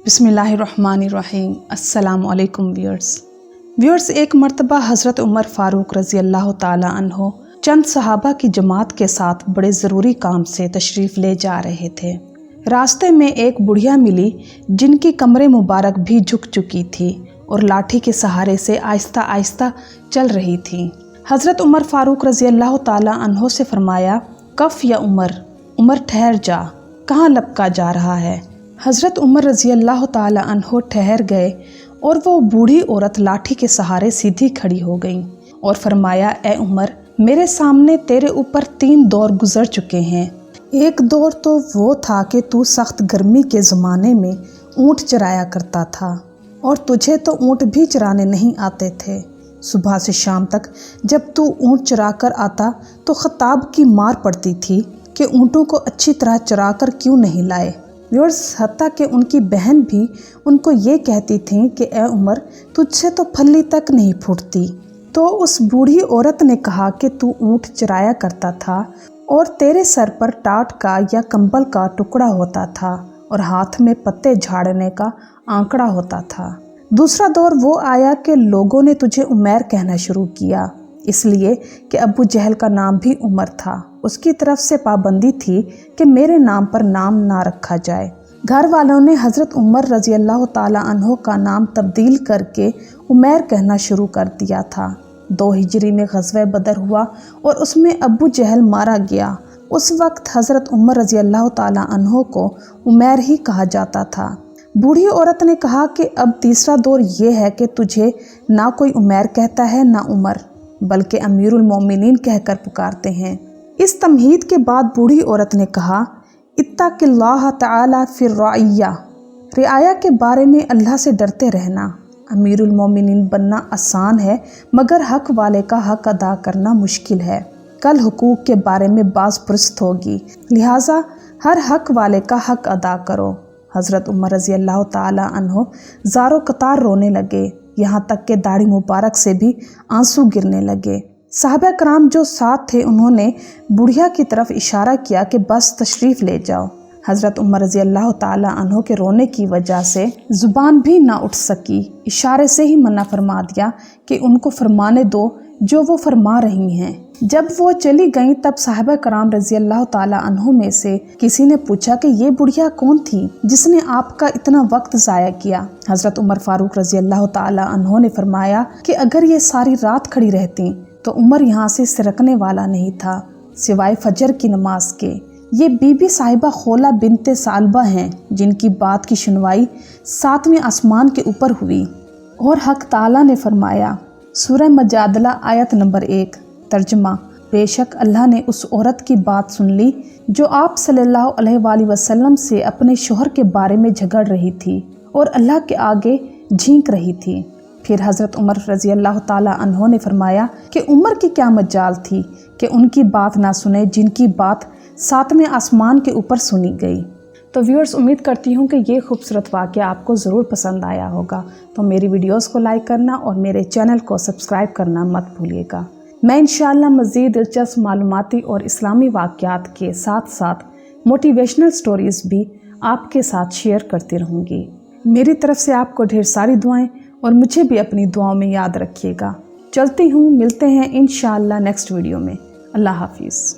बिस्मिल्लाहिर्रहमानिर्रहीम। अस्सलाम वालेकुम व्यूअर्स। एक मर्तबा हज़रत उमर फ़ारूक रज़ी अल्लाह ताला अन्हो चंद सहाबा की जमात के साथ बड़े ज़रूरी काम से तशरीफ़ ले जा रहे थे। रास्ते में एक बुढ़िया मिली जिनकी कमरे मुबारक भी झुक चुकी थी और लाठी के सहारे से आहिस्ता आहिस्ता चल रही थी। हज़रत उमर फ़ारूक रज़ी अल्लाह ताला अन्हो से फरमाया, कफ़ या उमर ठहर जा, कहाँ लपका जा रहा है। हज़रत उमर रज़ी अल्लाह ताला अन्हो ठहर गए और वो बूढ़ी औरत लाठी के सहारे सीधी खड़ी हो गई और फरमाया, ए उमर, मेरे सामने तेरे ऊपर 3 दौर गुजर चुके हैं। एक दौर तो वो था कि तू सख्त गर्मी के ज़माने में ऊँट चराया करता था और तुझे तो ऊँट भी चराने नहीं आते थे। सुबह से शाम तक जब तू ऊँट चरा कर आता तो खताब की मार पड़ती थी कि ऊँटों को अच्छी तरह चरा कर क्यों नहीं लाए। व्यूअर्स, हत्ता कि उनकी बहन भी उनको ये कहती थी कि ए उमर, तुझसे तो फल्ली तक नहीं फूटती। तो उस बूढ़ी औरत ने कहा कि तू ऊँट चराया करता था और तेरे सर पर टाट का या कंबल का टुकड़ा होता था और हाथ में पत्ते झाड़ने का आंकड़ा होता था। दूसरा दौर वो आया कि लोगों ने तुझे उमैर कहना शुरू किया, इसलिए कि अबू जहल का नाम भी उमर था। उसकी तरफ से पाबंदी थी कि मेरे नाम पर नाम ना रखा जाए। घर वालों ने हज़रत उमर रज़ी अल्लाह ताला अन्हो का नाम तब्दील करके उमैर कहना शुरू कर दिया था। 2 हिजरी में ग़ज़वा बदर हुआ और उसमें अबू जहल मारा गया। उस वक्त हज़रत उमर रज़ी अल्लाह ताला अन्हो को उमैर ही कहा जाता था। बूढ़ी औरत ने कहा कि अब तीसरा दौर ये है कि तुझे ना कोई उमैर कहता है ना उमर, बल्कि अमीरुल मोमिनीन कहकर पुकारते हैं। इस तमहीद के बाद बूढ़ी औरत ने कहा, इत्तक़िल्लाह तआला फिर रियाया के बारे में अल्लाह से डरते रहना। अमीरुल मोमिनीन बनना आसान है मगर हक वाले का हक अदा करना मुश्किल है। कल हुकूक के बारे में बाज़ पुरस्त होगी, लिहाजा हर हक वाले का हक अदा करो। हज़रत उमर रज़ी अल्लाह ताला अन्हो ज़ारो कतार रोने लगे, यहाँ तक कि दाढ़ी मुबारक से भी आंसू गिरने लगे। साहबा कराम जो साथ थे उन्होंने बुढ़िया की तरफ इशारा किया कि बस तशरीफ़ ले जाओ। हज़रत उमर रज़ी अल्लाह ताला अन्हो के रोने की वजह से ज़ुबान भी ना उठ सकी। इशारे से ही मना फरमा दिया कि उनको फरमाने दो जो वो फरमा रही हैं। जब वो चली गईं तब साहबा कराम रज़ी अल्लाह ताला अन्हो में से किसी ने पूछा कि ये बुढ़िया कौन थी जिसने आपका इतना वक्त ज़ाया किया। हज़रत उमर फ़ारूक रज़ी अल्लाह ताला अन्हो ने फरमाया कि अगर ये सारी रात खड़ी रहती तो उमर यहाँ से सिरकने वाला नहीं था सिवाय फजर की नमाज के। ये बीबी साहिबा खौला बिनते सालबा हैं जिनकी बात की सुनवाई 7वें आसमान के ऊपर हुई। और हक ताला ने फरमाया, सूरह मजादला आयत नंबर 1, तर्जमा, बेशक अल्लाह ने उस औरत की बात सुन ली जो आप सल्लल्लाहु अलैहि वसल्लम से अपने शोहर के बारे में झगड़ रही थी और अल्लाह के आगे झींक रही थी। फिर हज़रत उमर रज़ी अल्लाह ताला अन्हो ने फरमाया कि उमर की क्या मजाल थी कि उनकी बात ना सुने जिनकी बात 7वें आसमान के ऊपर सुनी गई। तो व्यूअर्स, उम्मीद करती हूँ कि ये खूबसूरत वाक़या आपको ज़रूर पसंद आया होगा। तो मेरी वीडियोस को लाइक करना और मेरे चैनल को सब्सक्राइब करना मत भूलिएगा। मैं इंशाअल्लाह मज़ीद दिलचस्प मालूमाती और इस्लामी वाक़यात के साथ साथ मोटिवेशनल स्टोरीज़ भी आपके साथ शेयर करती रहूँगी। मेरी तरफ से आपको ढेर सारी दुआएं और मुझे भी अपनी दुआओं में याद रखिएगा। चलती हूँ, मिलते हैं इंशाअल्लाह नेक्स्ट वीडियो में। अल्लाह हाफिज़।